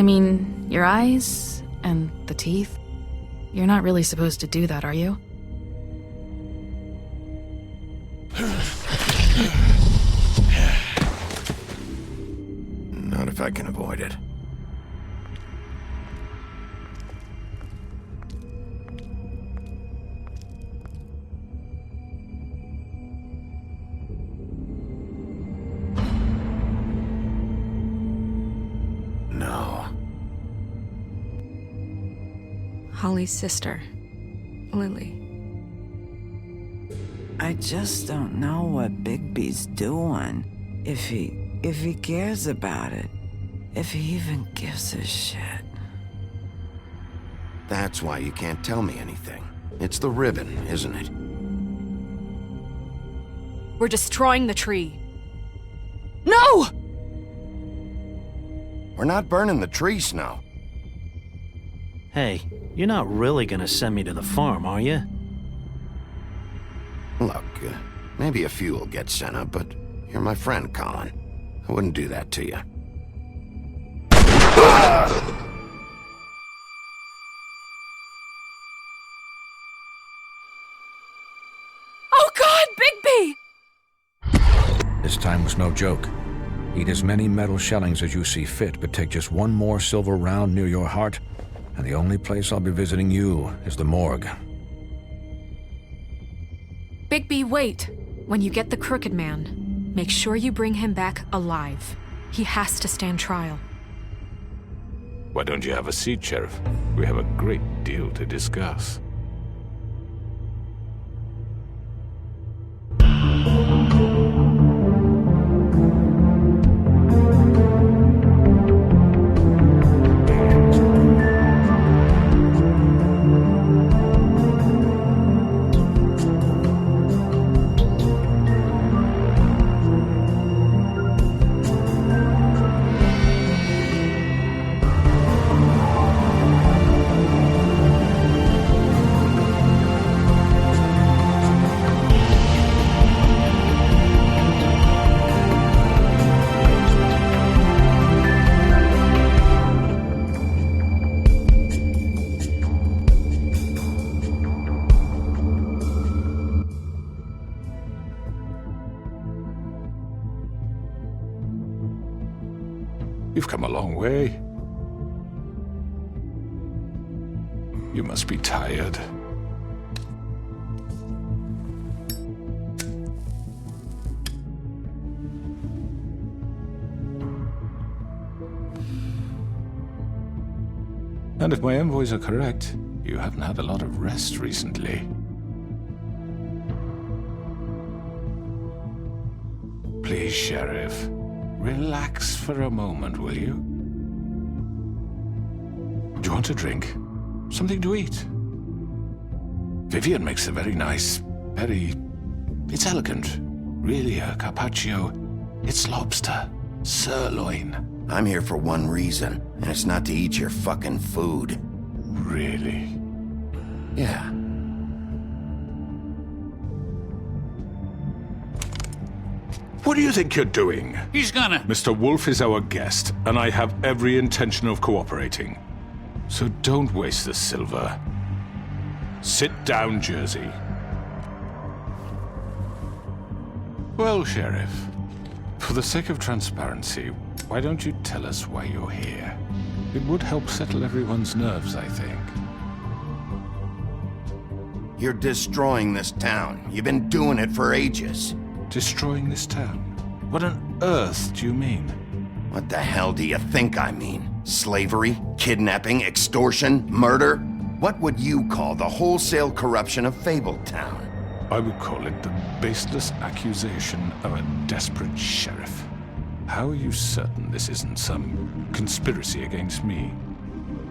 I mean, your eyes and the teeth. You're not really supposed to do that, are you? Not if I can avoid it. No. Holly's sister, Lily. I just don't know what Bigby's doing. If he cares about it. If he even gives a shit. That's why you can't tell me anything. It's the ribbon, isn't it? We're destroying the tree. No! We're not burning the tree, Snow. Hey, you're not really gonna send me to the farm, are you? Look, maybe a few will get sent up, but you're my friend, Colin. I wouldn't do that to you. Oh God, Bigby! This time was no joke. Eat as many metal shellings as you see fit, but take just one more silver round near your heart, and the only place I'll be visiting you is the morgue. Bigby, wait. When you get the Crooked Man, make sure you bring him back alive. He has to stand trial. Why don't you have a seat, Sheriff? We have a great deal to discuss. You've come a long way. You must be tired. And if my envoys are correct, you haven't had a lot of rest recently. Please, Sheriff. Relax for a moment, will you? Do you want a drink? Something to eat? Vivian makes a very nice, it's elegant. Really a carpaccio. It's lobster. Sirloin. I'm here for one reason, and it's not to eat your fucking food. Really? Yeah. What do you think you're doing? He's gonna... Mr. Wolf is our guest, and I have every intention of cooperating. So don't waste the silver. Sit down, Jersey. Well, Sheriff, for the sake of transparency, why don't you tell us why you're here? It would help settle everyone's nerves, I think. You're destroying this town. You've been doing it for ages. Destroying this town? What on earth do you mean? What the hell do you think I mean? Slavery? Kidnapping? Extortion? Murder? What would you call the wholesale corruption of Fabletown? I would call it the baseless accusation of a desperate sheriff. How are you certain this isn't some conspiracy against me?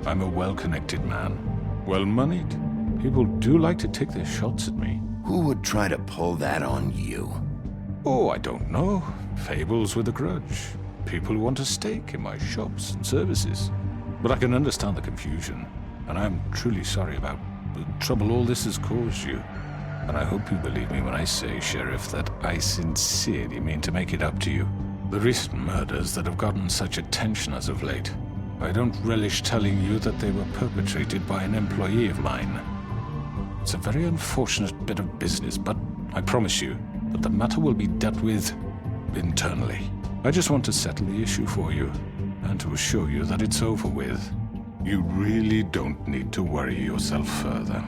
I'm a well-connected man, well-moneyed. People do like to take their shots at me. Who would try to pull that on you? Oh, I don't know. Fables with a grudge. People who want a stake in my shops and services. But I can understand the confusion, and I'm truly sorry about the trouble all this has caused you. And I hope you believe me when I say, Sheriff, that I sincerely mean to make it up to you. The recent murders that have gotten such attention as of late, I don't relish telling you that they were perpetrated by an employee of mine. It's a very unfortunate bit of business, but I promise you that the matter will be dealt with internally. I just want to settle the issue for you, and to assure you that it's over with. You really don't need to worry yourself further.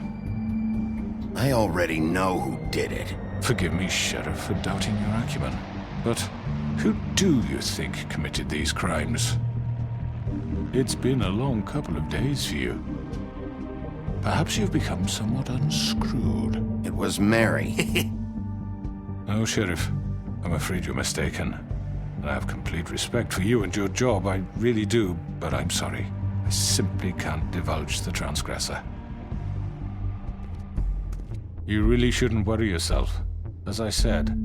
I already know who did it. Forgive me, Sheriff, for doubting your acumen, but who do you think committed these crimes? It's been a long couple of days for you. Perhaps you've become somewhat unscrewed. It was Mary. No, Sheriff. I'm afraid you're mistaken. And I have complete respect for you and your job, I really do, but I'm sorry. I simply can't divulge the transgressor. You really shouldn't worry yourself. As I said,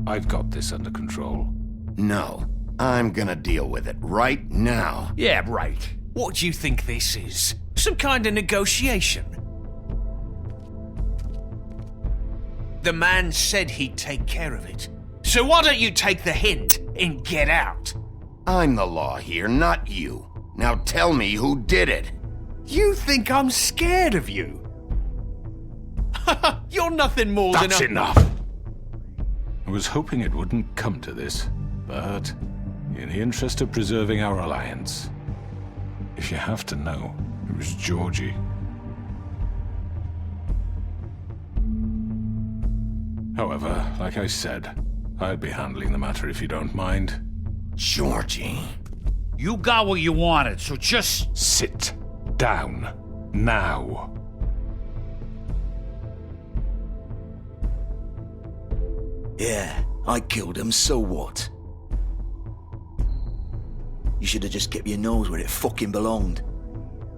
I've got this under control. No, I'm gonna deal with it right now. Yeah, right. What do you think this is? Some kind of negotiation? The man said he'd take care of it. So why don't you take the hint and get out? I'm the law here, not you. Now tell me who did it. You think I'm scared of you? You're nothing more That's than a... enough! I was hoping it wouldn't come to this, but in the interest of preserving our alliance, if you have to know, it was Georgie. However, like I said, I'll be handling the matter if you don't mind. Georgie. You got what you wanted, so just... Sit down. Now. Yeah, I killed him, so what? You should have just kept your nose where it fucking belonged.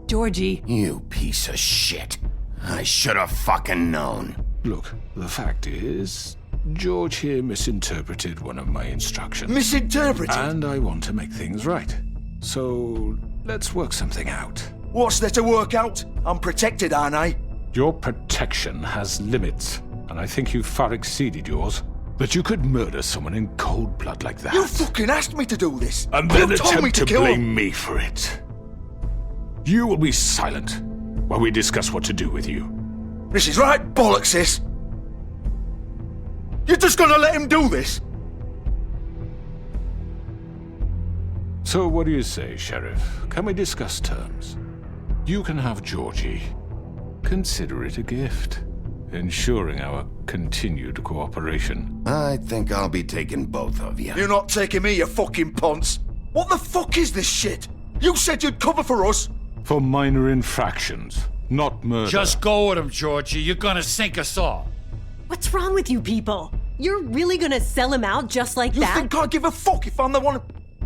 Georgie. You piece of shit. I should have fucking known. Look, the fact is, George here misinterpreted one of my instructions. Misinterpreted? And I want to make things right. So, let's work something out. What's there to work out? I'm protected, aren't I? Your protection has limits, and I think you've far exceeded yours. But you could murder someone in cold blood like that. You fucking asked me to do this! And then you told me attempt to kill blame me for it. You will be silent while we discuss what to do with you. This is right bollocks, sis! You're just gonna let him do this? So what do you say, Sheriff? Can we discuss terms? You can have Georgie. Consider it a gift, ensuring our continued cooperation. I think I'll be taking both of you. You're not taking me, you fucking ponce! What the fuck is this shit? You said you'd cover for us! For minor infractions, not murder. Just go with him, Georgie. You're gonna sink us all. What's wrong with you people? You're really gonna sell him out just like You that? think I give a fuck if I'm the one...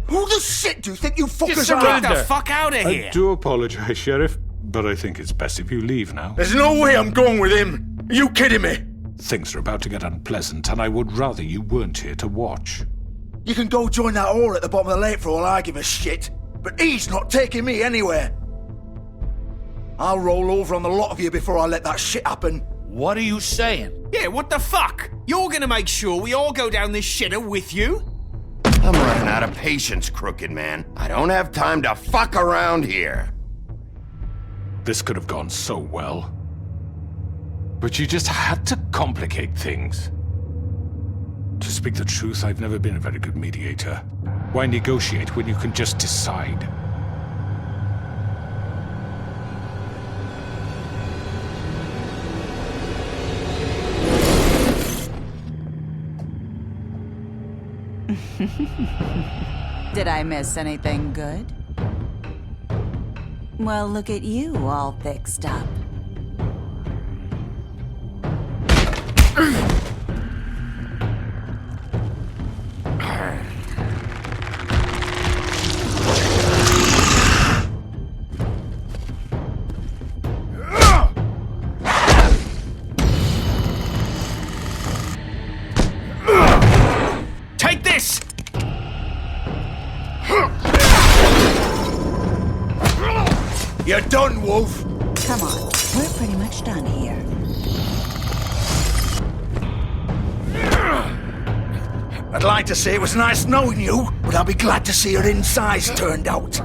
Who the shit do you think you fuckers are? Get the fuck out of here! I do apologize, Sheriff, but I think it's best if you leave now. There's no way I'm going with him! Are you kidding me? Things are about to get unpleasant, and I would rather you weren't here to watch. You can go join that whore at the bottom of the lake for all I give a shit, but he's not taking me anywhere. I'll roll over on the lot of you before I let that shit happen. What are you saying? Yeah, what the fuck? You're gonna make sure we all go down this shitter with you? I'm running out of patience, crooked man. I don't have time to fuck around here. This could have gone so well. But you just had to complicate things. To speak the truth, I've never been a very good mediator. Why negotiate when you can just decide? Did I miss anything good? Well, look at you, all fixed up. Take this! You're done, Wolf! Come on, we're pretty much done here. I'd like to say it was nice knowing you, but I'll be glad to see your insides turned out.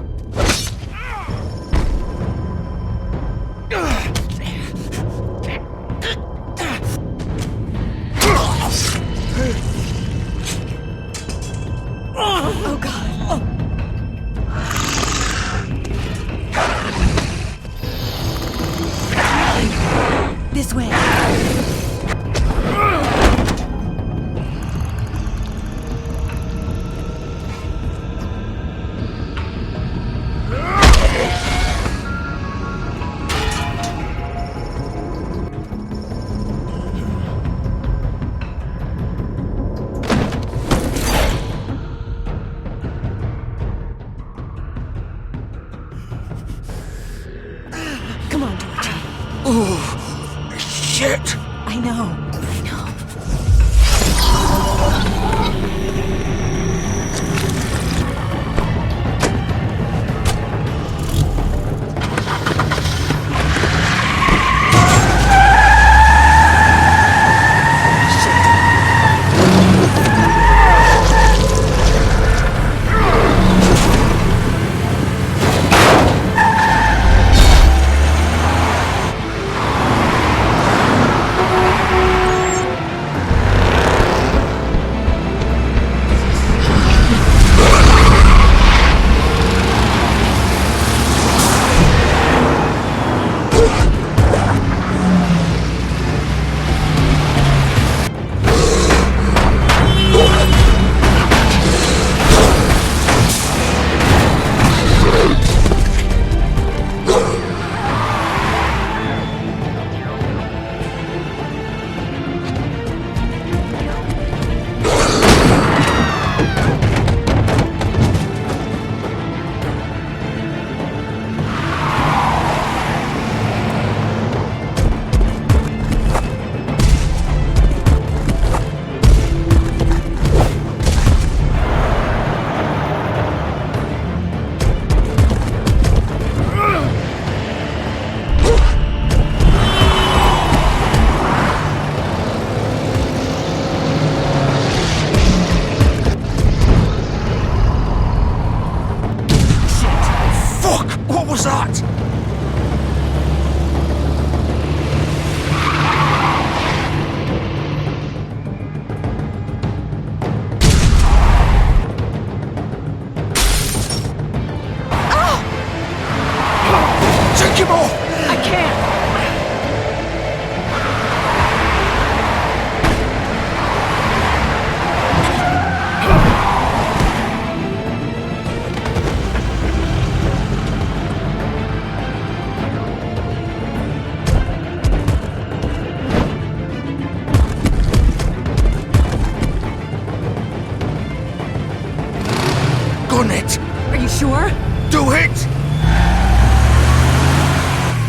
Gun it! Are you sure? Do it!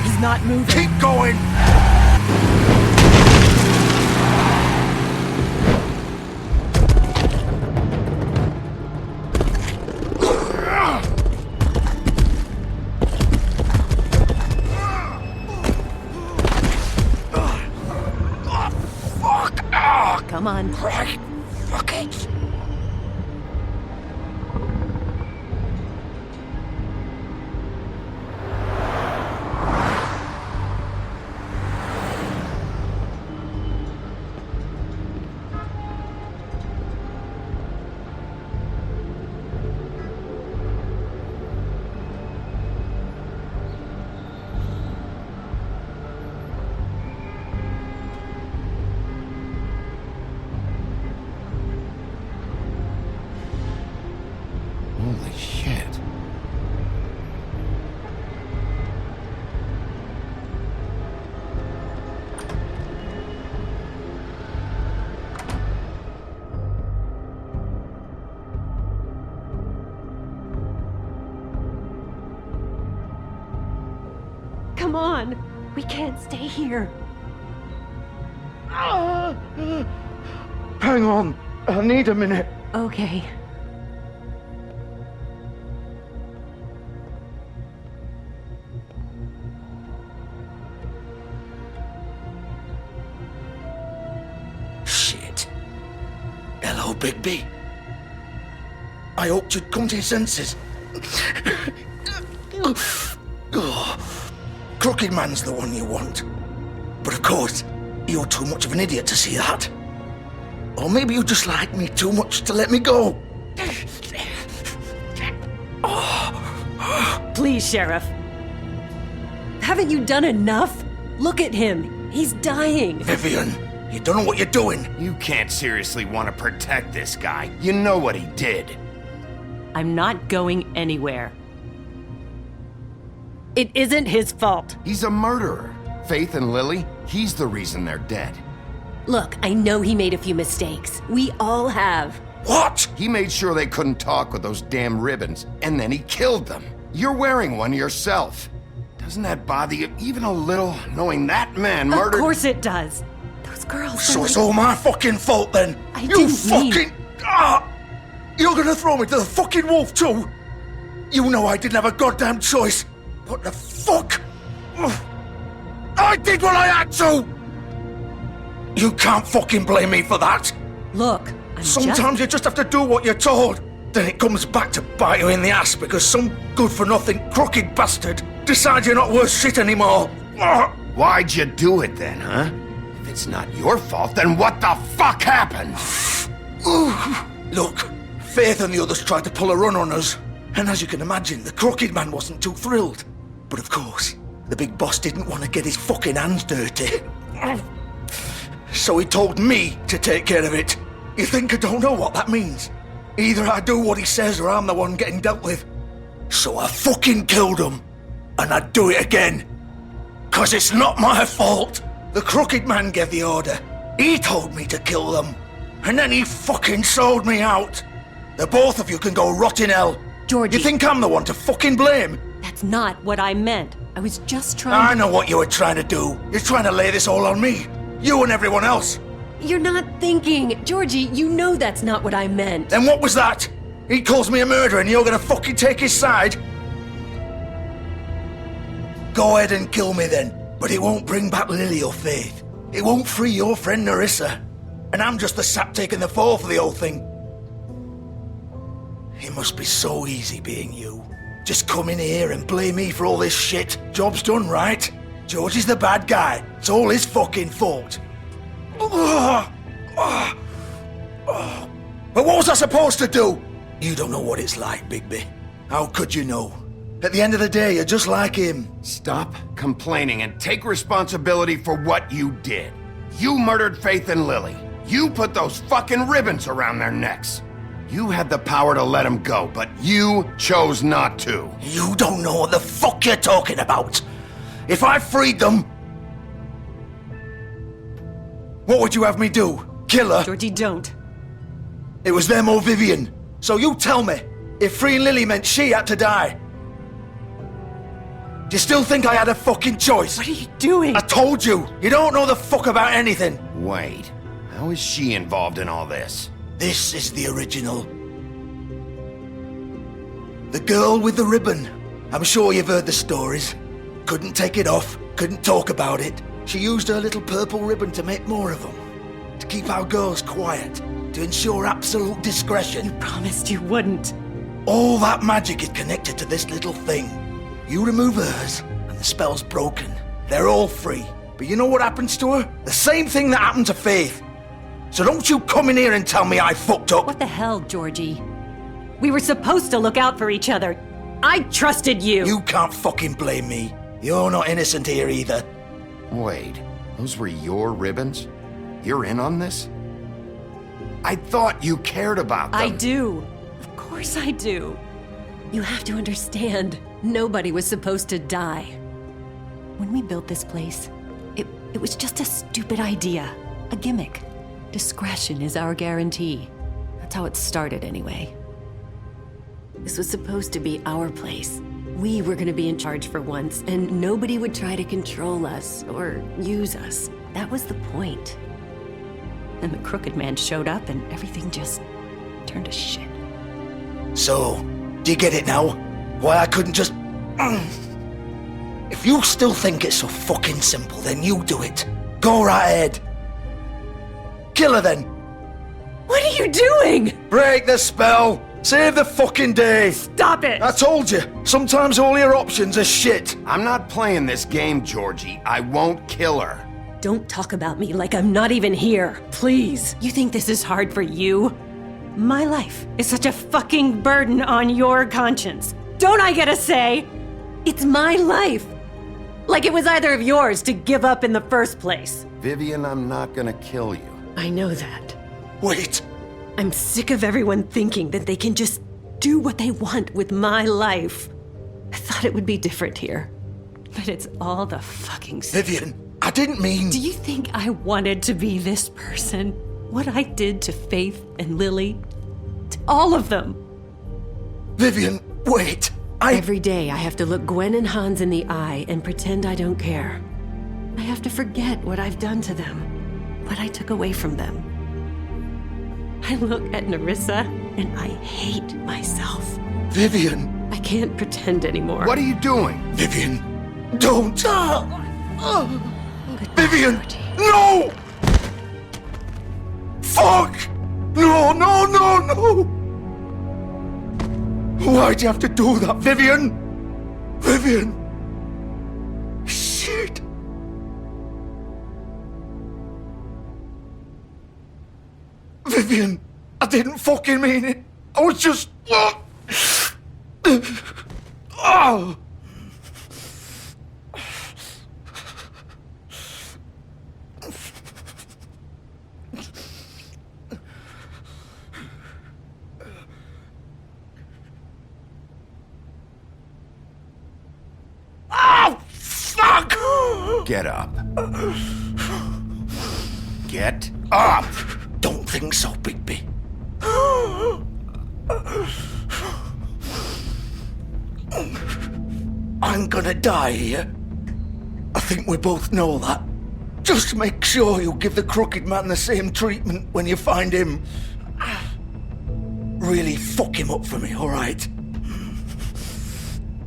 He's not moving. Keep going! Come on. Right. Fuck it. Holy shit. Come on. We can't stay here. Hang on. I need a minute. Okay. Shit. Hello, Bigby. I hoped you'd come to your senses. Crooked Man's the one you want. But of course, you're too much of an idiot to see that. Or maybe you just like me too much to let me go. Please, Sheriff. Haven't you done enough? Look at him. He's dying. Vivian, you don't know what you're doing. You can't seriously want to protect this guy. You know what he did. I'm not going anywhere. It isn't his fault. He's a murderer. Faith and Lily, he's the reason they're dead. Look, I know he made a few mistakes. We all have. What? He made sure they couldn't talk with those damn ribbons, and then he killed them. You're wearing one yourself. Doesn't that bother you even a little, knowing that man murdered— Of course it does. Those girls— So it's all my fucking fault then? I didn't mean— You're gonna throw me to the fucking wolf too? You know I didn't have a goddamn choice. What the fuck? I did what I had to! You can't fucking blame me for that. Look, Sometimes you just have to do what you're told. Then it comes back to bite you in the ass because some good-for-nothing crooked bastard decides you're not worth shit anymore. Why'd you do it then, huh? If it's not your fault, then what the fuck happened? Look, Faith and the others tried to pull a run on us. And as you can imagine, the Crooked Man wasn't too thrilled. But of course, the big boss didn't want to get his fucking hands dirty. So he told me to take care of it. You think I don't know what that means? Either I do what he says or I'm the one getting dealt with. So I fucking killed him. And I'd do it again. 'Cause it's not my fault. The Crooked Man gave the order. He told me to kill them. And then he fucking sold me out. The both of you can go rot in hell. Georgie. You think I'm the one to fucking blame? That's not what I meant. I was just trying I know what you were trying to do. You're trying to lay this all on me. You and everyone else. You're not thinking. Georgie, you know that's not what I meant. Then what was that? He calls me a murderer and you're gonna fucking take his side? Go ahead and kill me then. But it won't bring back Lily or Faith. It won't free your friend Narissa. And I'm just the sap taking the fall for the whole thing. It must be so easy being you. Just come in here and blame me for all this shit. Job's done, right? George is the bad guy. It's all his fucking fault. But what was I supposed to do? You don't know what it's like, Bigby. How could you know? At the end of the day, you're just like him. Stop complaining and take responsibility for what you did. You murdered Faith and Lily. You put those fucking ribbons around their necks. You had the power to let them go, but you chose not to. You don't know what the fuck you're talking about. If I freed them... What would you have me do? Kill her? Georgie, don't. It was them or Vivian. So you tell me, If freeing Lily meant she had to die. Do you still think I had a fucking choice? What are you doing? I told you, you don't know the fuck about anything. Wait, how is she involved in all this? This is the original. The girl with the ribbon. I'm sure you've heard the stories. Couldn't take it off, couldn't talk about it. She used her little purple ribbon to make more of them. To keep our girls quiet. To ensure absolute discretion. You promised you wouldn't. All that magic is connected to this little thing. You remove hers, and the spell's broken. They're all free. But you know what happens to her? The same thing that happened to Faith. So don't you come in here and tell me I fucked up. What the hell, Georgie? We were supposed to look out for each other. I trusted you. You can't fucking blame me. You're not innocent here either. Wait, those were your ribbons? You're in on this? I thought you cared about them. I do. Of course I do. You have to understand, nobody was supposed to die. When we built this place, it was just a stupid idea. A gimmick. Discretion is our guarantee. That's how it started anyway. This was supposed to be our place. We were gonna be in charge for once, and nobody would try to control us or use us. That was the point. And the crooked man showed up and everything just turned to shit. So, do you get it now? Why I couldn't just... If you still think it's so fucking simple, then you do it. Go right ahead. Kill her then. What are you doing? Break the spell. Save the fucking day. Stop it. I told you, sometimes all your options are shit. I'm not playing this game, Georgie. I won't kill her. Don't talk about me like I'm not even here, please. You think this is hard for you? My life is such a fucking burden on your conscience. Don't I get a say? It's my life. Like it was either of yours to give up in the first place. Vivian, I'm not gonna kill you. I know that. Wait. I'm sick of everyone thinking that they can just do what they want with my life. I thought it would be different here. But it's all the fucking same. Vivian, I didn't mean... Do you think I wanted to be this person? What I did to Faith and Lily? To all of them? Vivian, wait. Every day I have to look Gwen and Hans in the eye and pretend I don't care. I have to forget what I've done to them. What I took away from them. I look at Nerissa and I hate myself. Vivian. I can't pretend anymore. What are you doing? Vivian, don't. Vivian, no! Fuck! No, no, no, no! Why'd you have to do that, Vivian? Vivian! Shit! Vivian, I didn't fucking mean it. I was just... Oh! Oh, fuck! Get up. Get up! Don't think so, Bigby. I'm gonna die here. I think we both know that. Just make sure you give the crooked man the same treatment when you find him. Really fuck him up for me, alright?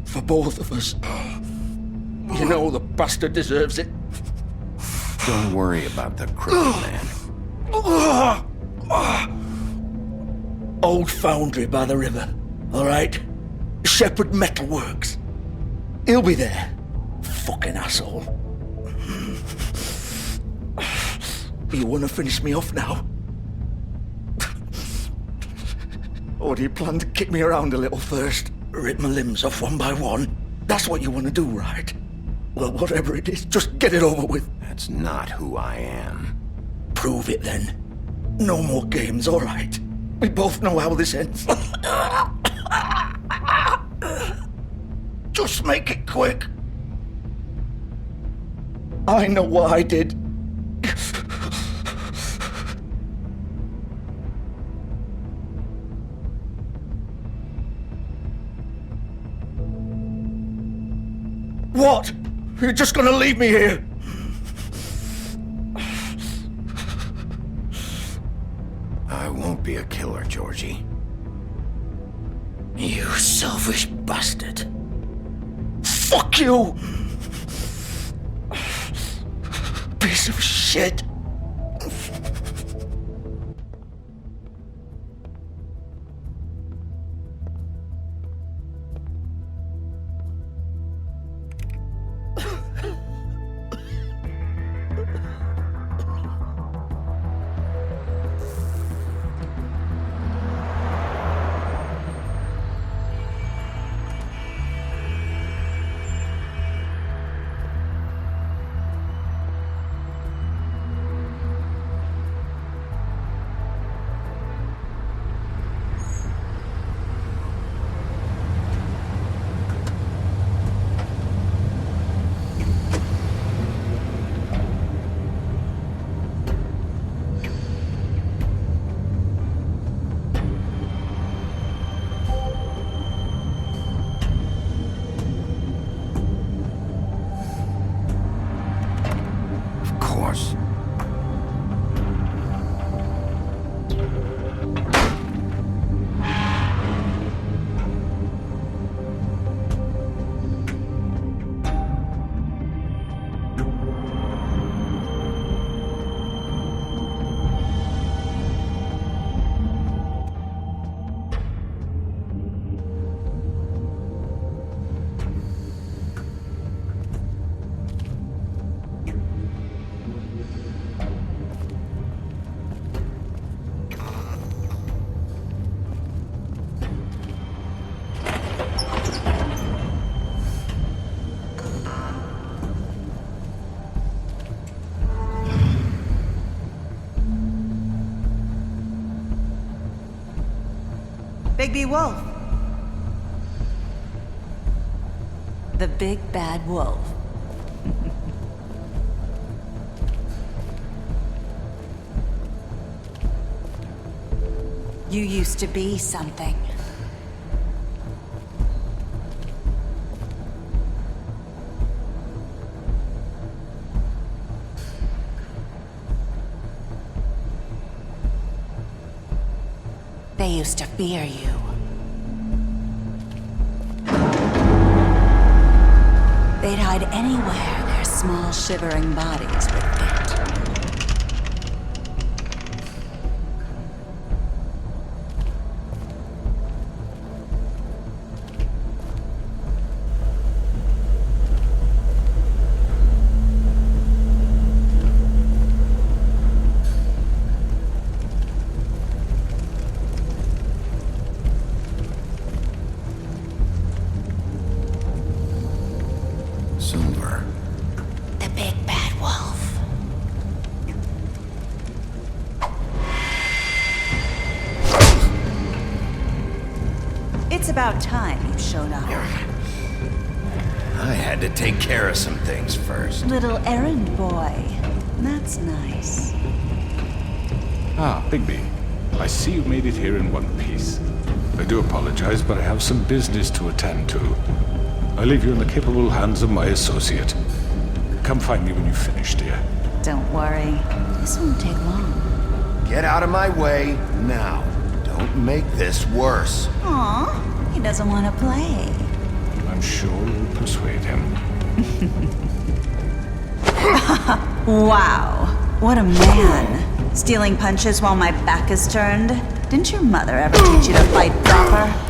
For both of us. You know the bastard deserves it. Don't worry about the crooked man. Old foundry by the river, alright? Shepherd Metalworks. He'll be there. Fucking asshole. You want to finish me off now? Or do you plan to kick me around a little first? Rip my limbs off one by one? That's what you want to do, right? Well, whatever it is, just get it over with. That's not who I am. Prove it then. No more games, alright? We both know how this ends. Just make it quick. I know what I did. What? You're just gonna leave me here? I won't be a killer, Georgie. You selfish bastard. Fuck you! Piece of shit. Bigby Wolf. The big bad wolf. You used to be something. They used to fear you. They'd hide anywhere their small, shivering bodies would fit. Silver. The big bad wolf. It's about time you showed up. I had to take care of some things first. Little errand boy. That's nice. Ah, Bigby. I see you made it here in one piece. I do apologize, but I have some business to attend to. I leave you in the capable hands of my associate. Come find me when you've finished, dear. Don't worry. This won't take long. Get out of my way now. Don't make this worse. Aw, he doesn't want to play. I'm sure you'll persuade him. Wow, what a man. Stealing punches while my back is turned. Didn't your mother ever teach you to fight proper?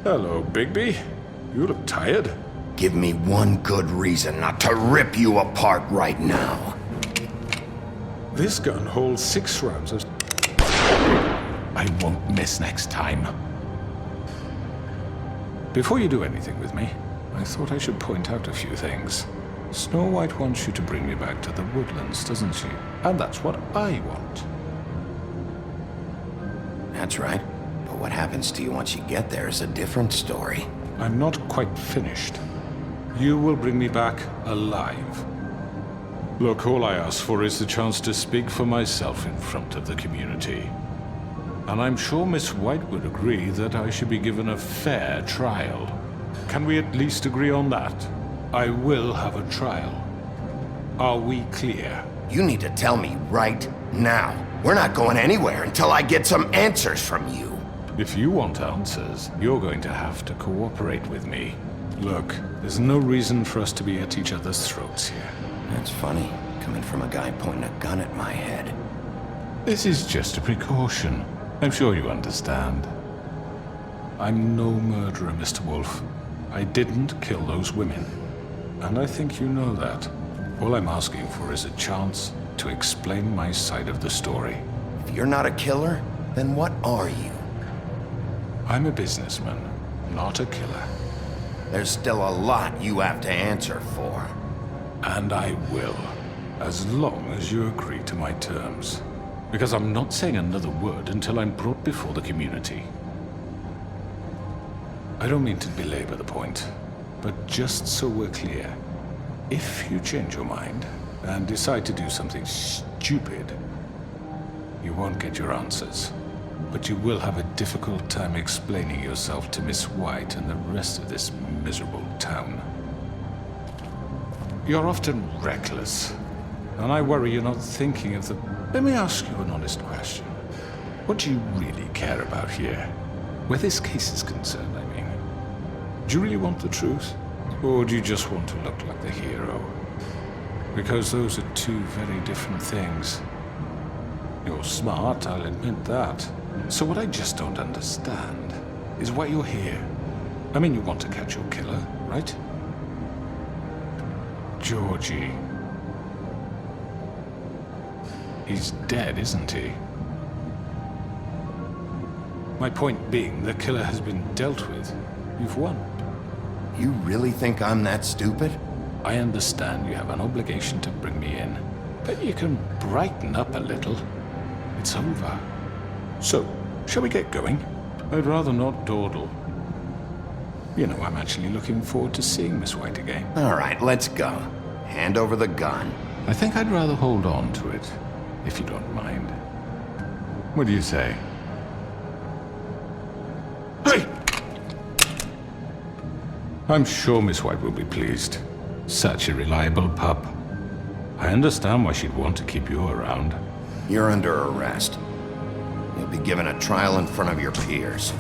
Hello, Bigby. You look tired. Give me one good reason not to rip you apart right now. This gun holds 6 rounds of... I won't miss next time. Before you do anything with me, I thought I should point out a few things. Snow White wants you to bring me back to the woodlands, doesn't she? And that's what I want. That's right. But what happens to you once you get there is a different story. I'm not quite finished. You will bring me back alive. Look, all I ask for is the chance to speak for myself in front of the community. And I'm sure Miss White would agree that I should be given a fair trial. Can we at least agree on that? I will have a trial. Are we clear? You need to tell me right now. We're not going anywhere until I get some answers from you. If you want answers, you're going to have to cooperate with me. Look, there's no reason for us to be at each other's throats here. That's funny, coming from a guy pointing a gun at my head. This is just a precaution. I'm sure you understand. I'm no murderer, Mr. Wolf. I didn't kill those women. And I think you know that. All I'm asking for is a chance to explain my side of the story. If you're not a killer, then what are you? I'm a businessman, not a killer. There's still a lot you have to answer for. And I will, as long as you agree to my terms. Because I'm not saying another word until I'm brought before the community. I don't mean to belabor the point, but just so we're clear, if you change your mind and decide to do something stupid, you won't get your answers. But you will have a difficult time explaining yourself to Miss White and the rest of this miserable town. You're often reckless, and I worry you're not thinking of the... Let me ask you an honest question. What do you really care about here? Where this case is concerned, I mean. Do you really want the truth? Or do you just want to look like the hero? Because those are two very different things. You're smart, I'll admit that. So what I just don't understand is why you're here. I mean, you want to catch your killer, right? Georgie. He's dead, isn't he? My point being, the killer has been dealt with. You've won. You really think I'm that stupid? I understand you have an obligation to bring me in, but you can brighten up a little. It's over. So, shall we get going? I'd rather not dawdle. You know, I'm actually looking forward to seeing Miss White again. All right, let's go. Hand over the gun. I think I'd rather hold on to it, if you don't mind. What do you say? Hey! I'm sure Miss White will be pleased. Such a reliable pup. I understand why she'd want to keep you around. You're under arrest. You'll be given a trial in front of your peers.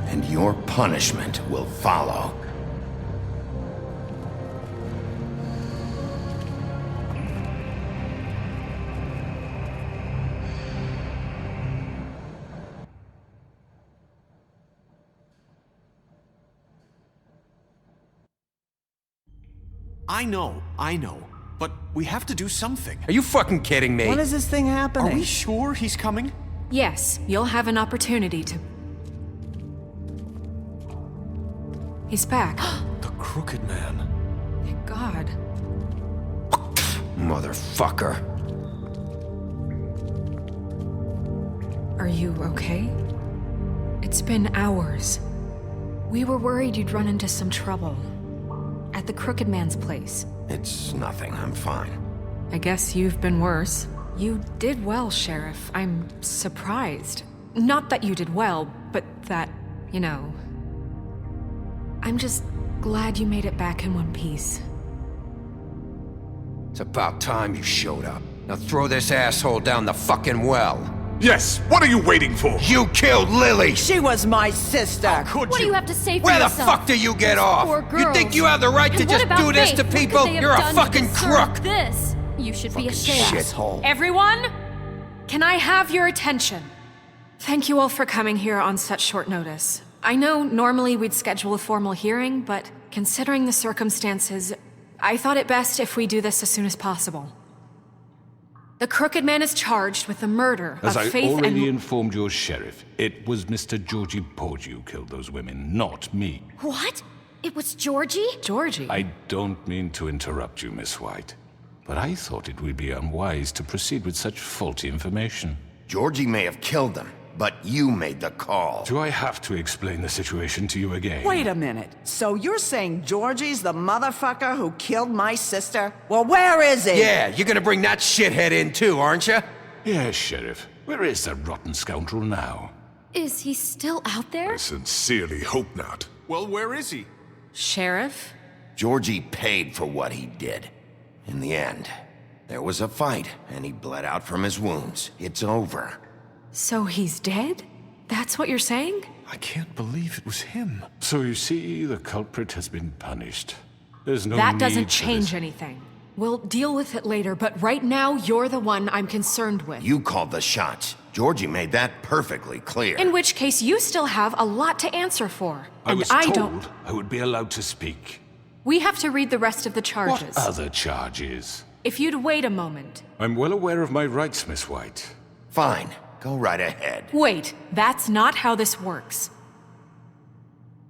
And your punishment will follow. I know. But we have to do something. Are you fucking kidding me? When is this thing happening? Are we sure he's coming? Yes, you'll have an opportunity to... He's back. The Crooked Man. Thank God. Motherfucker. Are you okay? It's been hours. We were worried you'd run into some trouble. At the Crooked Man's place. It's nothing, I'm fine. I guess you've been worse. You did well, Sheriff. I'm surprised. Not that you did well, but that, you know... I'm just glad you made it back in one piece. It's about time you showed up. Now throw this asshole down the fucking well. Yes, what are you waiting for? You killed Lily! She was my sister! How could What you? do you have to say for Where the yourself? fuck do you get off? Poor You girls. think you have the right to And just what about do this Faith? to What could people? they have You're a done to fucking deserve crook! This. You should be ashamed. Shithole. Everyone, can I have your attention? Thank you all for coming here on such short notice. I know normally we'd schedule a formal hearing, but considering the circumstances, I thought it best if we do this as soon as possible. The Crooked Man is charged with the murder As of I Faith and... already informed your sheriff, it was Mr. Georgie Porgy who killed those women, not me. What? It was Georgie? Georgie? I don't mean to interrupt you, Miss White, but I thought it would be unwise to proceed with such faulty information. Georgie may have killed them, but you made the call. Do I have to explain the situation to you again? Wait a minute. So you're saying Georgie's the motherfucker who killed my sister? Well, where is he? Yeah, you're gonna bring that shithead in too, aren't you? Yes, Sheriff. Where is that rotten scoundrel now? Is he still out there? I sincerely hope not. Well, where is he? Sheriff? Georgie paid for what he did. In the end, there was a fight, and he bled out from his wounds. It's over. So he's dead? That's what you're saying? I can't believe it was him. So you see, the culprit has been punished. There's no That need doesn't for change this. anything. We'll deal with it later, but right now, you're the one I'm concerned with. You called the shots. Georgie made that perfectly clear. In which case, you still have a lot to answer for. I And was I told don't... I would be allowed to speak. We have to read the rest of the charges. What other charges? If you'd wait a moment. I'm well aware of my rights, Miss White. Fine. Go right ahead. Wait, that's not how this works.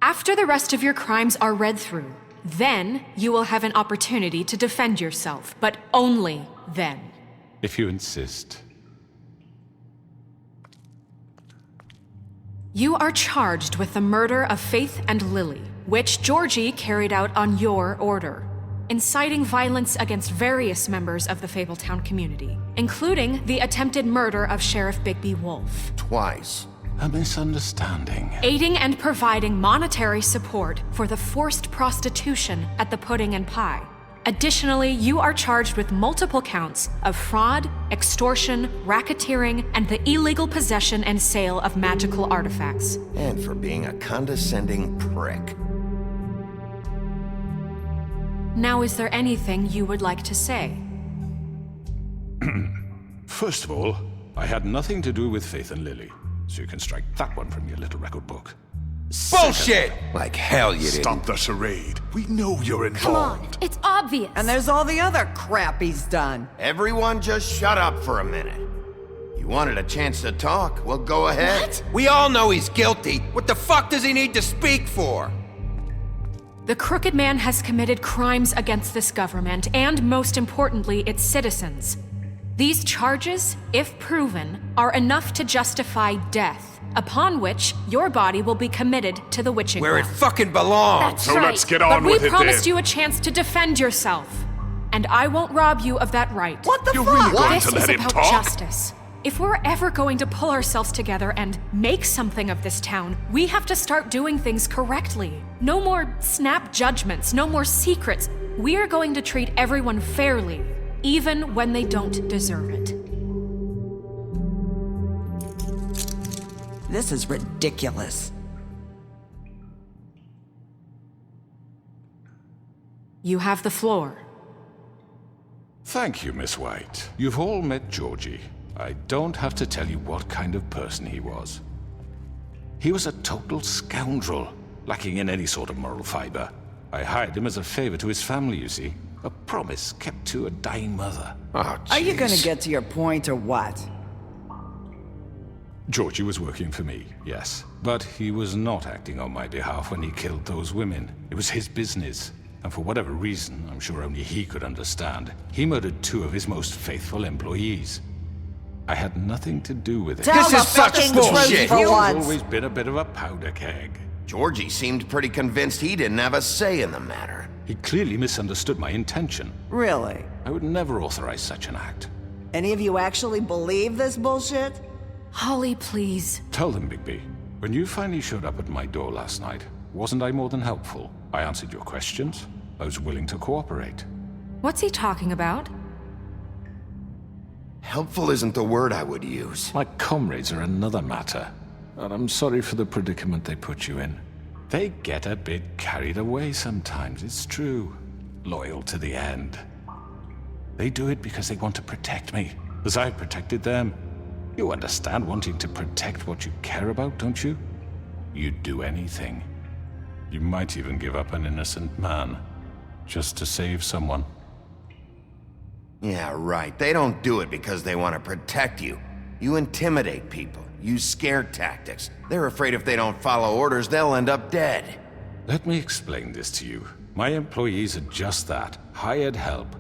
After the rest of your crimes are read through, then you will have an opportunity to defend yourself, but only then. If you insist. You are charged with the murder of Faith and Lily, which Georgie carried out on your order, inciting violence against various members of the Fabletown community, including the attempted murder of Sheriff Bigby Wolf. Twice. A misunderstanding. Aiding and providing monetary support for the forced prostitution at the Pudding and Pie. Additionally, you are charged with multiple counts of fraud, extortion, racketeering, and the illegal possession and sale of magical artifacts. And for being a condescending prick. Now, is there anything you would like to say? First of all, I had nothing to do with Faith and Lily, so you can strike that one from your little record book. Bullshit! Like hell you didn't. Stop the charade. We know you're Come on, involved. it's obvious. And there's all the other crap he's done. Everyone just shut up for a minute. You wanted a chance to talk? Well, go ahead. What? We all know he's guilty. What the fuck does he need to speak for? The Crooked Man has committed crimes against this government, and most importantly, its citizens. These charges, if proven, are enough to justify death, upon which your body will be committed to the witching Where it well. fucking belongs. That's So right. let's get on But with we it promised then. you a chance to defend yourself, and I won't rob you of that right. What the You're fuck? really going This to is let him about talk? justice. If we're ever going to pull ourselves together and make something of this town, we have to start doing things correctly. No more snap judgments, no more secrets. We are going to treat everyone fairly, even when they don't deserve it. This is ridiculous. You have the floor. Thank you, Miss White. You've all met Georgie. I don't have to tell you what kind of person he was. He was a total scoundrel, lacking in any sort of moral fiber. I hired him as a favor to his family, you see. A promise kept to a dying mother. Oh, Are you gonna jeez. get to your point or what? Georgie was working for me, yes. But he was not acting on my behalf when he killed those women. It was his business. And for whatever reason, I'm sure only he could understand, he murdered 2 of his most faithful employees. I had nothing to do with it. Tell This the is such fucking bullshit. truth for He's once. always been a bit of a powder keg. Georgie seemed pretty convinced he didn't have a say in the matter. He clearly misunderstood my intention. Really? I would never authorize such an act. Any of you actually believe this bullshit? Holly, please. Tell them, Bigby. When you finally showed up at my door last night, wasn't I more than helpful? I answered your questions. I was willing to cooperate. What's he talking about? Helpful isn't the word I would use. My comrades are another matter. And I'm sorry for the predicament they put you in. They get a bit carried away sometimes, it's true. Loyal to the end. They do it because they want to protect me, as I've protected them. You understand wanting to protect what you care about, don't you? You'd do anything. You might even give up an innocent man, just to save someone. Yeah, right. They don't do it because they want to protect you. You intimidate people, use scare tactics. They're afraid if they don't follow orders, they'll end up dead. Let me explain this to you. My employees are just that, hired help.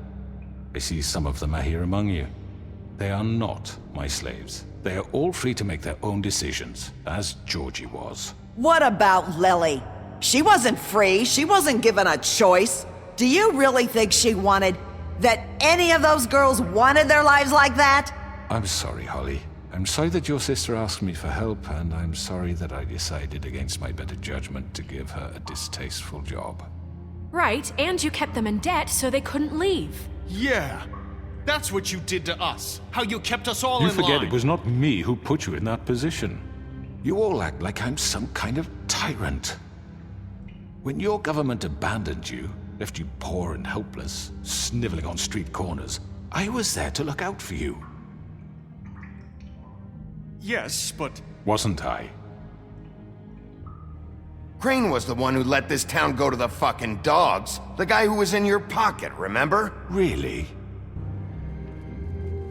I see some of them are here among you. They are not my slaves. They are all free to make their own decisions, as Georgie was. What about Lily? She wasn't free. She wasn't given a choice. Do you really think she wanted... that any of those girls wanted their lives like that? I'm sorry, Holly. I'm sorry that your sister asked me for help, and I'm sorry that I decided against my better judgment to give her a distasteful job. Right, and you kept them in debt so they couldn't leave. Yeah. That's what you did to us. How you kept us all in line. You forget it was not me who put you in that position. You all act like I'm some kind of tyrant. When your government abandoned you, left you poor and helpless, sniveling on street corners, I was there to look out for you. Yes, but... Wasn't I? Crane was the one who let this town go to the fucking dogs. The guy who was in your pocket, remember? Really?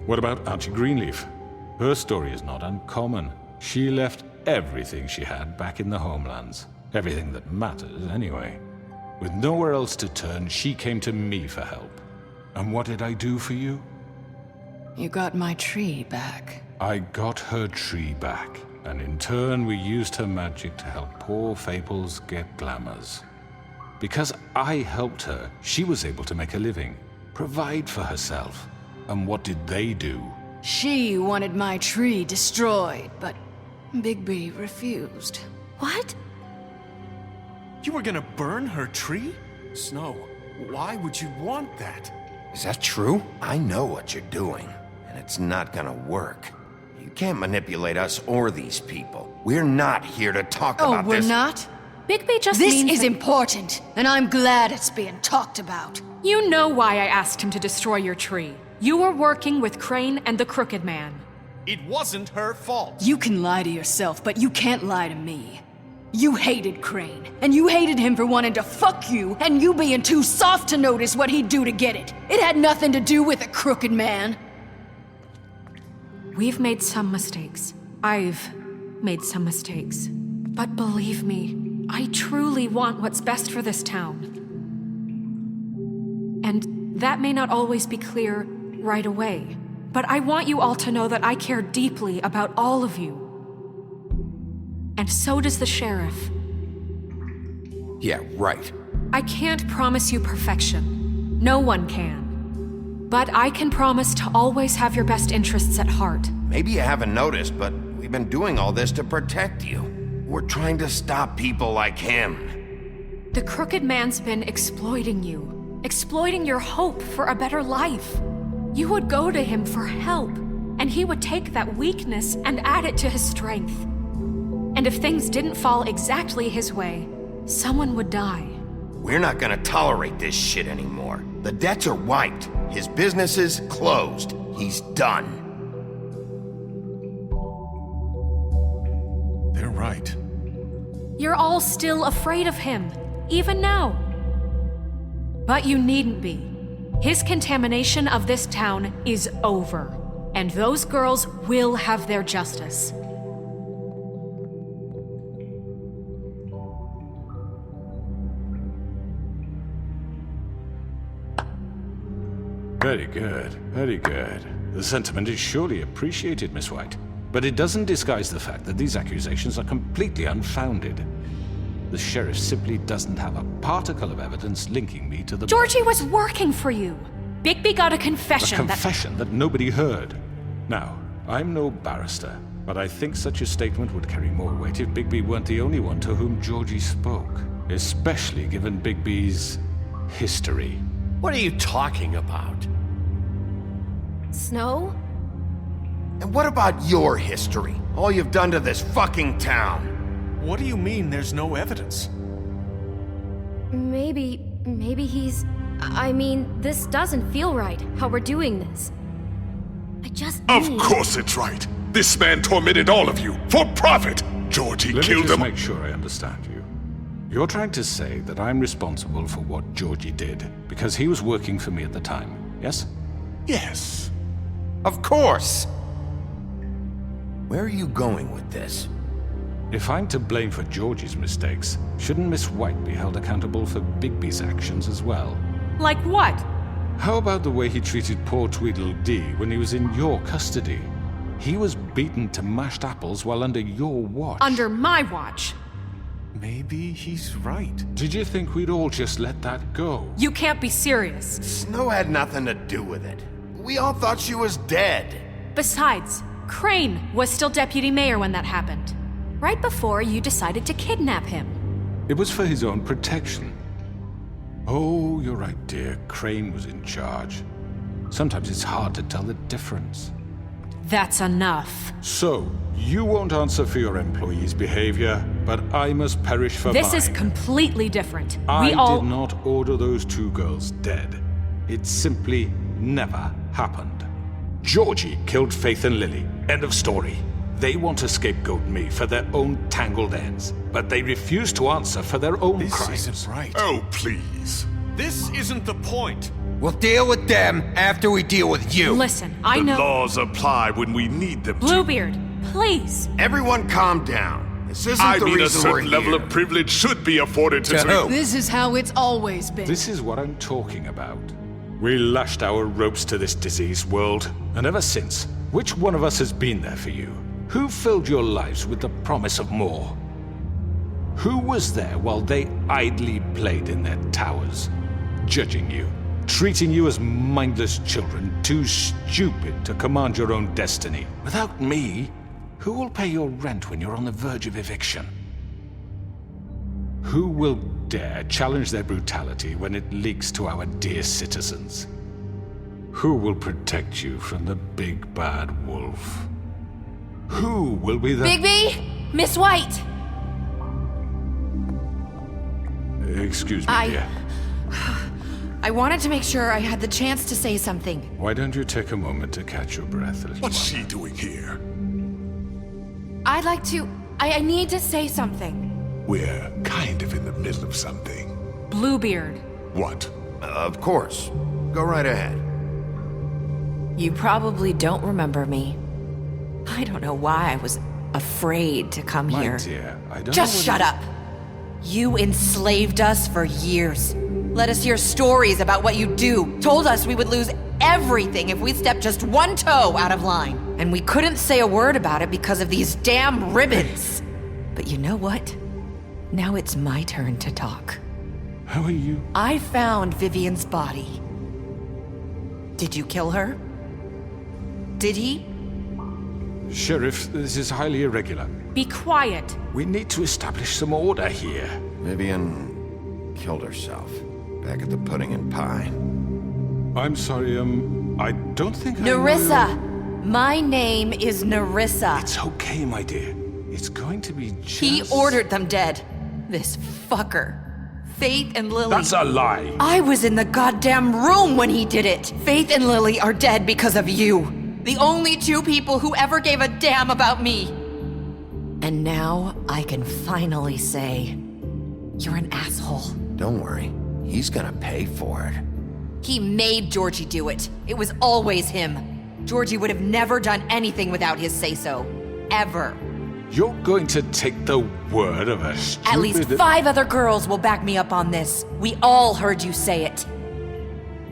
What about Auntie Greenleaf? Her story is not uncommon. She left everything she had back in the homelands. Everything that matters, anyway. With nowhere else to turn, she came to me for help. And what did I do for you? You got my tree back. I got her tree back, and in turn we used her magic to help poor Fables get glamours. Because I helped her, she was able to make a living, provide for herself. And what did they do? She wanted my tree destroyed, but Bigby refused. What? You were gonna burn her tree? Snow, why would you want that? Is that true? I know what you're doing, and it's not gonna work. You can't manipulate us or these people. We're not here to talk about this. Oh, we're not? Bigby just This means is that... important, and I'm glad it's being talked about. You know why I asked him to destroy your tree. You were working with Crane and the Crooked Man. It wasn't her fault. You can lie to yourself, but you can't lie to me. You hated Crane, and you hated him for wanting to fuck you, and you being too soft to notice what he'd do to get it. It had nothing to do with a Crooked Man. We've made some mistakes. I've made some mistakes. But believe me, I truly want what's best for this town. And that may not always be clear right away, but I want you all to know that I care deeply about all of you. And so does the sheriff. Yeah, right. I can't promise you perfection. No one can. But I can promise to always have your best interests at heart. Maybe you haven't noticed, but we've been doing all this to protect you. We're trying to stop people like him. The Crooked Man's been exploiting you. Exploiting your hope for a better life. You would go to him for help, and he would take that weakness and add it to his strength. And if things didn't fall exactly his way, someone would die. We're not gonna tolerate this shit anymore. The debts are wiped. His business is closed. He's done. They're right. You're all still afraid of him, even now. But you needn't be. His contamination of this town is over, and those girls will have their justice. Very good, very good. The sentiment is surely appreciated, Miss White. But it doesn't disguise the fact that these accusations are completely unfounded. The sheriff simply doesn't have a particle of evidence linking me to the... Georgie was working for you. Bigby got a confession A confession that nobody heard. Now, I'm no barrister, but I think such a statement would carry more weight if Bigby weren't the only one to whom Georgie spoke. Especially given Bigby's history. What are you talking about? Snow? And what about your history? All you've done to this fucking town? What do you mean there's no evidence? Maybe he's... I mean, this doesn't feel right, how we're doing this. I just Of need... course it's right. This man tormented all of you for profit. Georgie Let me killed just them. make sure I understand you. You're trying to say that I'm responsible for what Georgie did because he was working for me at the time, yes? Yes. Of course! Where are you going with this? If I'm to blame for Georgie's mistakes, shouldn't Miss White be held accountable for Bigby's actions as well? Like what? How about the way he treated poor Tweedledee when he was in your custody? He was beaten to mashed apples while under your watch. Under my watch. Maybe he's right. Did you think we'd all just let that go? You can't be serious. Snow had nothing to do with it. We all thought she was dead. Besides, Crane was still deputy mayor when that happened. Right before you decided to kidnap him. It was for his own protection. Oh, you're right, dear. Crane was in charge. Sometimes it's hard to tell the difference. That's enough. So, you won't answer for your employees' behavior, but I must perish for This mine. is completely different. I We all... did not order those two girls dead. It simply never happened. Georgie killed Faith and Lily. End of story. They want to scapegoat me for their own tangled ends, but they refuse to answer for their own crimes. This isn't right. Oh, please. This isn't the point. We'll deal with them after we deal with you. Listen, I The know... laws apply when we need them to. Bluebeard, please. Everyone calm down. This isn't I the mean, a reason we're certain level here. of privilege should be afforded to... To who? This is how it's always been. This is what I'm talking about. We lashed our ropes to this diseased world, and ever since, which one of us has been there for you? Who filled your lives with the promise of more? Who was there while they idly played in their towers, judging you, treating you as mindless children, too stupid to command your own destiny? Without me, who will pay your rent when you're on the verge of eviction? Who will dare challenge their brutality when it leaks to our dear citizens? Who will protect you from the big bad wolf? Who will be the... Bigby? Miss White! Excuse me, dear. I wanted to make sure I had the chance to say something. Why don't you take a moment to catch your breath a little What's while? she doing here? I'd like to... I need to say something. We're kind of in the middle of something. Bluebeard. What? Of course. Go right ahead. You probably don't remember me. I don't know why I was afraid to come My here. dear, I don't Just know shut up. You enslaved us for years. Let us hear stories about what you do. Told us we would lose everything if we stepped just one toe out of line. And we couldn't say a word about it because of these damn ribbons. But you know what? Now it's my turn to talk. How are you? I found Vivian's body. Did you kill her? Did he? Sheriff, this is highly irregular. Be quiet. We need to establish some order here. Vivian killed herself back at the Pudding and Pie. I'm sorry, I don't think Nerissa! My name is Nerissa. It's okay, my dear. It's going to be just... He ordered them dead. This fucker. Faith and Lily. That's a lie. I was in the goddamn room when he did it. Faith and Lily are dead because of you. The only two people who ever gave a damn about me. And now I can finally say, you're an asshole. Don't worry. He's gonna pay for it. He made Georgie do it. It was always him. Georgie would have never done anything without his say-so. Ever. You're going to take the word of a stupid... At least 5 other girls will back me up on this. We all heard you say it.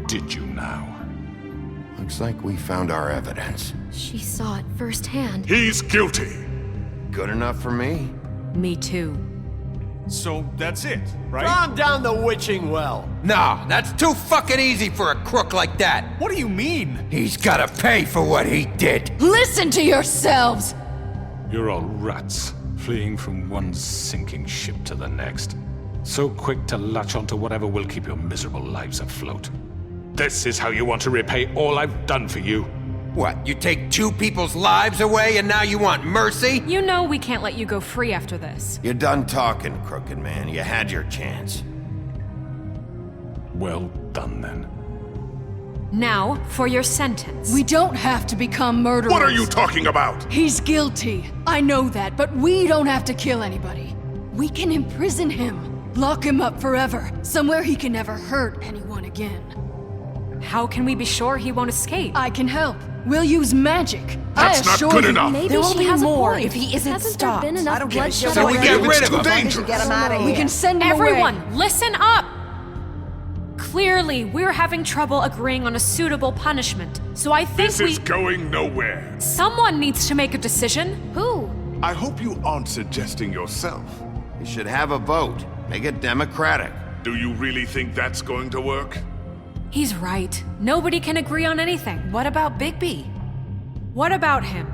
Did you now? Looks like we found our evidence. She saw it firsthand. He's guilty. Good enough for me. Me too. So that's it, right? Calm down the witching well. No, that's too fucking easy for a crook like that. What do you mean? He's gotta pay for what he did. Listen to yourselves! You're all rats, fleeing from one sinking ship to the next. So quick to latch onto whatever will keep your miserable lives afloat. This is how you want to repay all I've done for you. What, you take 2 people's lives away and now you want mercy? You know we can't let you go free after this. You're done talking, crooked man. You had your chance. Well done, then. Now, for your sentence. We don't have to become murderers. What are you talking about? He's guilty. I know that, but we don't have to kill anybody. We can imprison him. Lock him up forever. Somewhere he can never hurt anyone again. How can we be sure he won't escape? I can help. We'll use magic. That's not good enough. There Maybe will she be has more a point. if he isn't Hasn't stopped. there been enough bloodshed? So we get rid of him. Dangerous. Get him out of here. We can send him Everyone, away. listen up! Clearly, we're having trouble agreeing on a suitable punishment, so I think This is going nowhere. Someone needs to make a decision. Who? I hope you aren't suggesting yourself. You should have a vote. Make it democratic. Do you really think that's going to work? He's right. Nobody can agree on anything. What about Bigby? What about him?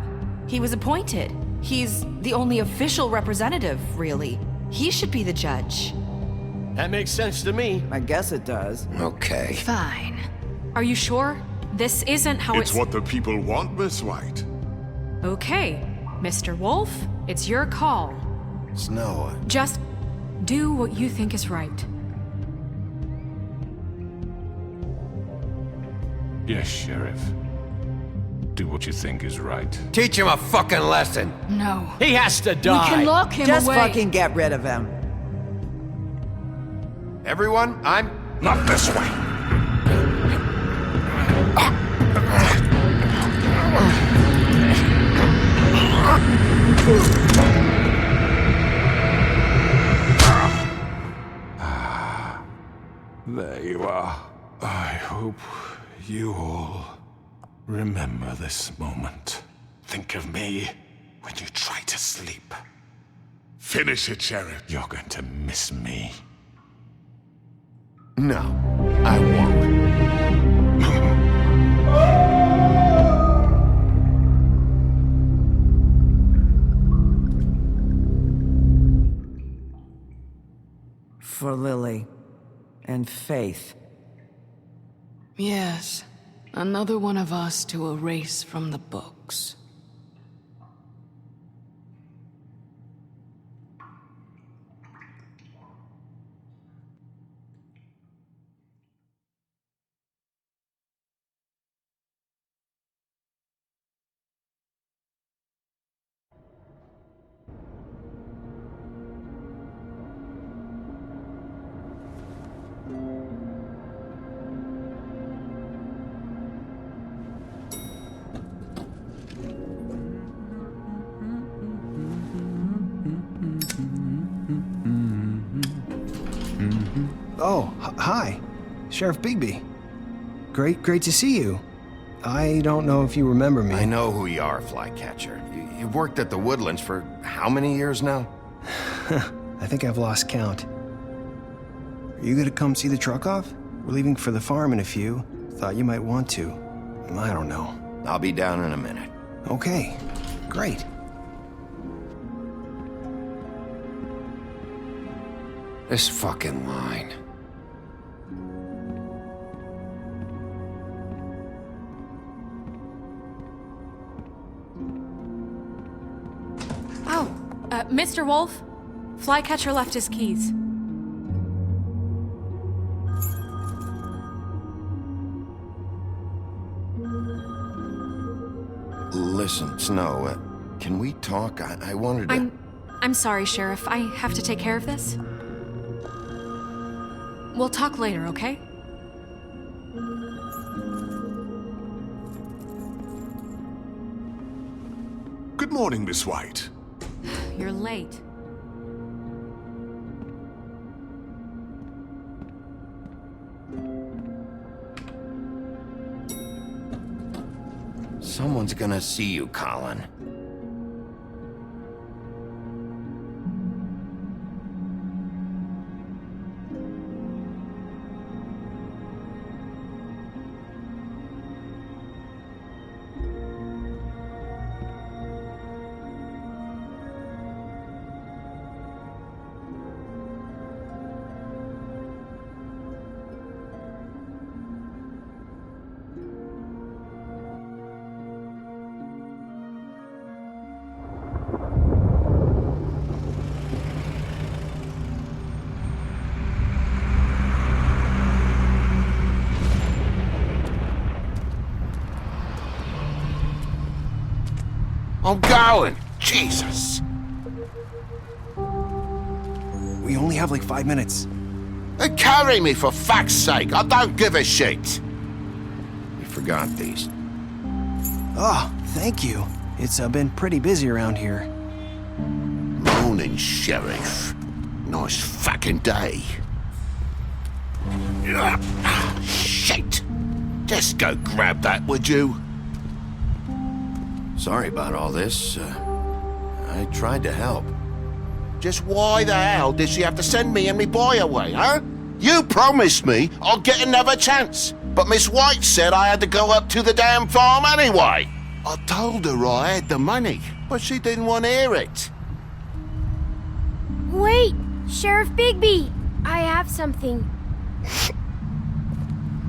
He was appointed. He's the only official representative, really. He should be the judge. That makes sense to me. I guess it does. Okay. Fine. Are you sure? This isn't how It's what the people want, Miss White. Okay, Mr. Wolf, it's your call. Snow. Just do what you think is right. Yes, Sheriff. Do what you think is right. Teach him a fucking lesson. No. He has to We die. can lock him Just away. fucking get rid of him. Everyone, I'm... Not this way. There you are. I hope you all remember this moment. Think of me when you try to sleep. Finish it, Sheriff. You're going to miss me. No, I won't. For Lily and Faith. Yes. Another one of us to erase from the books. Oh, hi. Sheriff Bigby. Great to see you. I don't know if you remember me. I know who you are, Flycatcher. You've worked at the Woodlands for how many years now? I think I've lost count. Are you gonna come see the truck off? We're leaving for the farm in a few. Thought you might want to. I don't know. I'll be down in a minute. Okay, great. This fucking line. Oh, Mr. Wolf, Flycatcher left his keys. Listen, Snow, can we talk? I wanted to... I'm sorry, Sheriff. I have to take care of this. We'll talk later, okay? Good morning, Miss White. You're late. Someone's gonna see you, Colin. I'm going. Jesus. We only have like 5 minutes. Carry me for fuck's sake. I don't give a shit. You forgot these. Oh, thank you. It's been pretty busy around here. Morning, Sheriff. Nice fucking day. Shit. Just go grab that, would you? Sorry about all this. I tried to help. Just why the hell did she have to send me and me boy away, huh? You promised me I'll get another chance, but Miss White said I had to go up to the damn farm anyway. I told her I had the money, but she didn't want to hear it. Wait, Sheriff Bigby, I have something.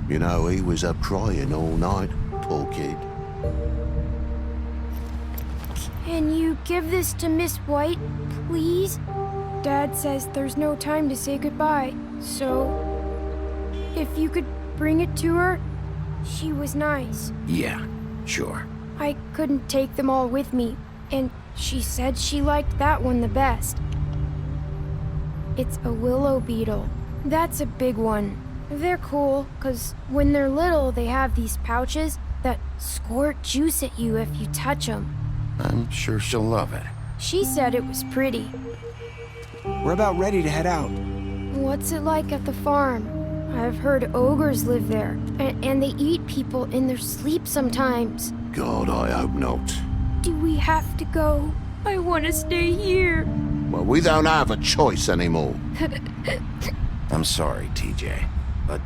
You know, he was up crying all night, poor kid. Can you give this to Miss White, please? Dad says there's no time to say goodbye, so if you could bring it to her, she was nice. Yeah, sure. I couldn't take them all with me, and she said she liked that one the best. It's a willow beetle. That's a big one. They're cool, 'cause when they're little, they have these pouches that squirt juice at you if you touch them. I'm sure she'll love it. She said it was pretty. We're about ready to head out. What's it like at the farm? I've heard ogres live there, and they eat people in their sleep sometimes. God, I hope not. Do we have to go? I want to stay here. Well, we don't have a choice anymore. I'm sorry, TJ. But,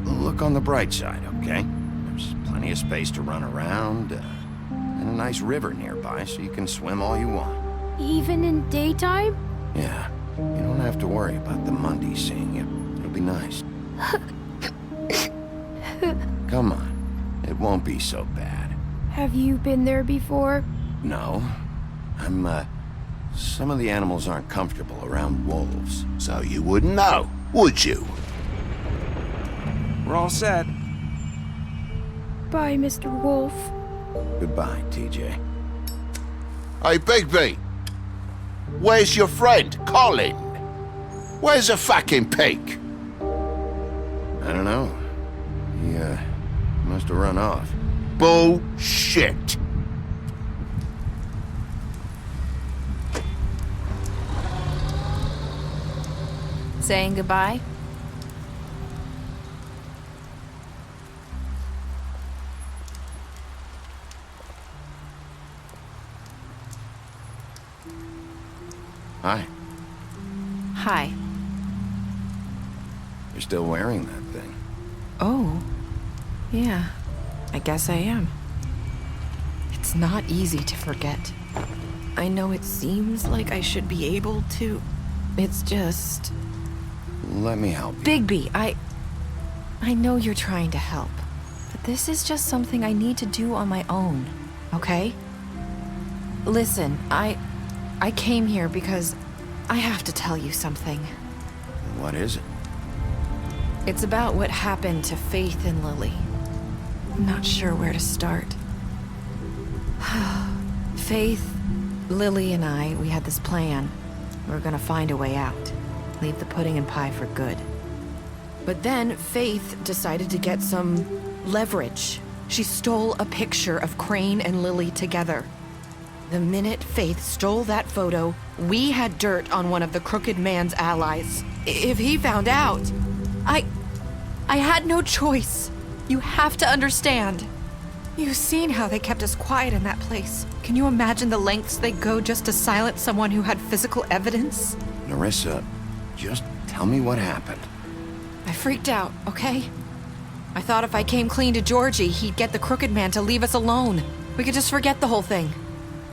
look on the bright side, okay? There's plenty of space to run around, and a nice river nearby so you can swim all you want. Even in daytime? Yeah, you don't have to worry about the Mundies seeing you. It'll be nice. Come on, it won't be so bad. Have you been there before? No, some of the animals aren't comfortable around wolves. So you wouldn't know, would you? We're all set. Bye, Mr. Wolf. Goodbye, TJ. Hey, Bigby. Where's your friend, Colin? Where's the fucking pig? I don't know. He, must have run off. Bullshit. Saying goodbye? Hi. Hi. You're still wearing that thing. Oh. Yeah. I guess I am. It's not easy to forget. I know it seems like I should be able to. It's just... Let me help you. Bigby, I know you're trying to help, but this is just something I need to do on my own, okay? Listen, I came here because I have to tell you something. What is it? It's about what happened to Faith and Lily. I'm not sure where to start. Faith, Lily, and I, we had this plan. We were gonna find a way out. Leave the pudding and pie for good. But then Faith decided to get some leverage. She stole a picture of Crane and Lily together. The minute Faith stole that photo, we had dirt on one of the Crooked Man's allies. If he found out, I had no choice. You have to understand. You've seen how they kept us quiet in that place. Can you imagine the lengths they go just to silence someone who had physical evidence? Nerissa, just tell me what happened. I freaked out, okay? I thought if I came clean to Georgie, he'd get the Crooked Man to leave us alone. We could just forget the whole thing.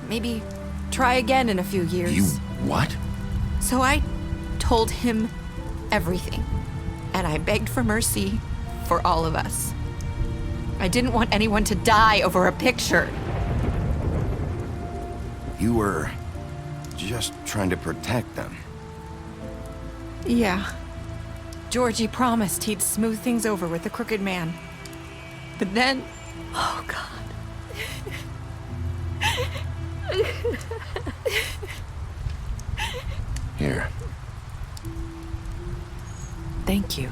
Maybe try again in a few years. You what? So I told him everything. And I begged for mercy for all of us. I didn't want anyone to die over a picture. You were just trying to protect them. Yeah. Georgie promised he'd smooth things over with the Crooked Man. But then... Oh, God. Here. Thank you.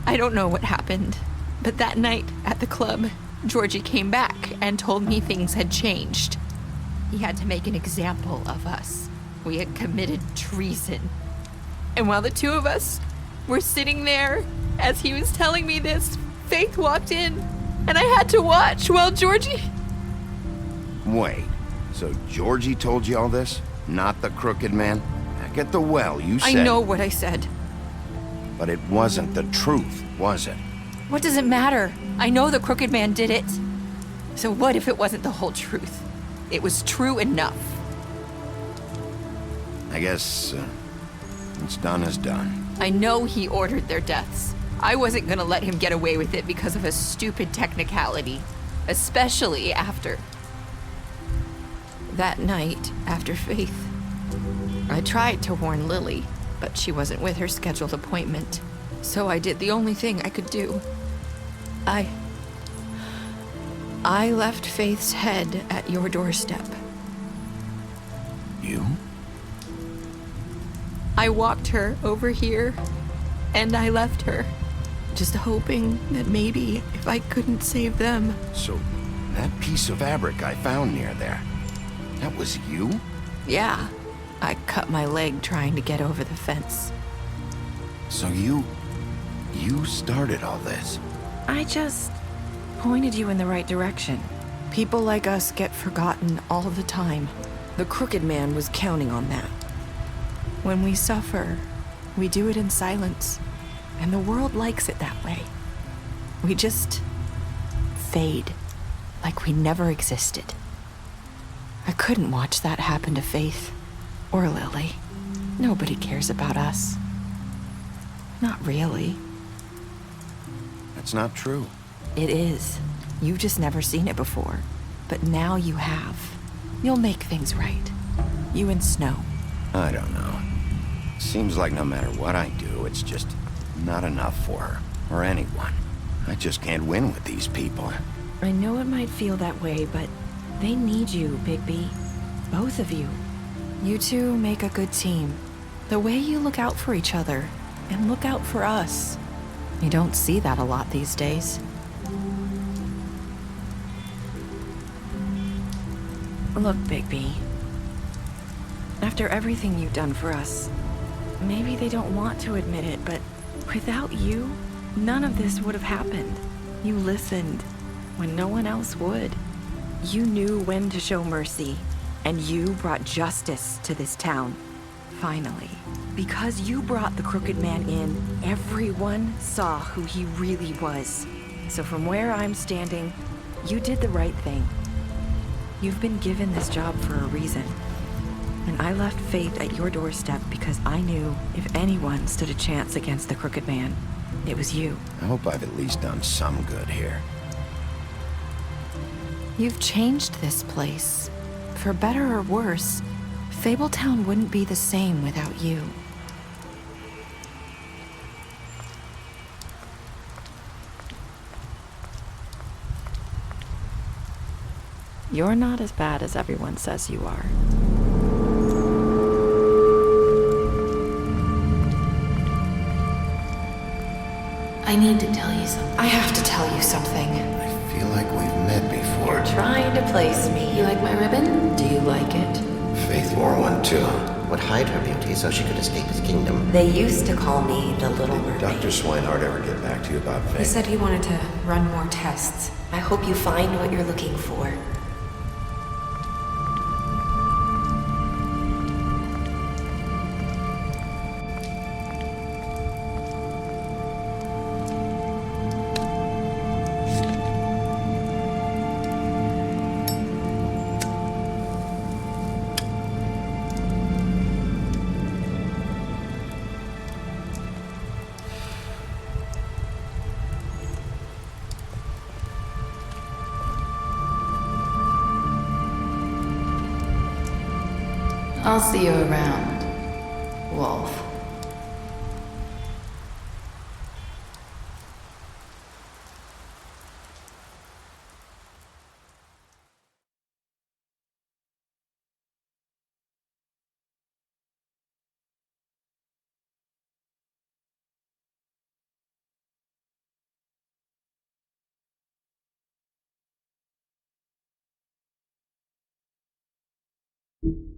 I don't know what happened, but that night at the club, Georgie came back and told me things had changed. He had to make an example of us. We had committed treason. And while the two of us were sitting there, as he was telling me this, Faith walked in, and I had to watch while Georgie... Wait, so Georgie told you all this? Not the crooked man? Back at the well, you said... I know what I said. But it wasn't the truth, was it? What does it matter? I know the crooked man did it. So what if it wasn't the whole truth? It was true enough. I guess, what's done is done. I know he ordered their deaths. I wasn't gonna let him get away with it because of a stupid technicality. Especially after... that night, after Faith. I tried to warn Lily, but she wasn't with her scheduled appointment. So I did the only thing I could do. I left Faith's head at your doorstep. You? I walked her over here, and I left her, just hoping that maybe if I couldn't save them. So, that piece of fabric I found near there, that was you? Yeah, I cut my leg trying to get over the fence. So you started all this? I just pointed you in the right direction. People like us get forgotten all the time. The crooked man was counting on that. When we suffer, we do it in silence, and the world likes it that way. We just fade, like we never existed. I couldn't watch that happen to Faith, or Lily. Nobody cares about us. Not really. That's not true. It is. You've just never seen it before. But now you have. You'll make things right. You and Snow. I don't know. Seems like no matter what I do, it's just not enough for her, or anyone. I just can't win with these people. I know it might feel that way, but they need you, Bigby. Both of you. You two make a good team. The way you look out for each other, and look out for us. You don't see that a lot these days. Look, Bigby. After everything you've done for us, maybe they don't want to admit it, but without you, none of this would have happened. You listened when no one else would. You knew when to show mercy, and you brought justice to this town. Finally. Because you brought the crooked man in, everyone saw who he really was. So from where I'm standing, you did the right thing. You've been given this job for a reason. And I left Faith at your doorstep because I knew if anyone stood a chance against the crooked man, it was you. I hope I've at least done some good here. You've changed this place. For better or worse, Fabletown wouldn't be the same without you. You're not as bad as everyone says you are. I need to tell you something. I have to tell you something. I feel like we've met before. You're trying to place me. You like my ribbon? Do you like it? Faith wore one too. Would hide her beauty so she could escape his kingdom. They used to call me the Little Did Mermaid. Dr. Swinehart ever get back to you about Faith? He said he wanted to run more tests. I hope you find what you're looking for. I'll see you around, Wolf. You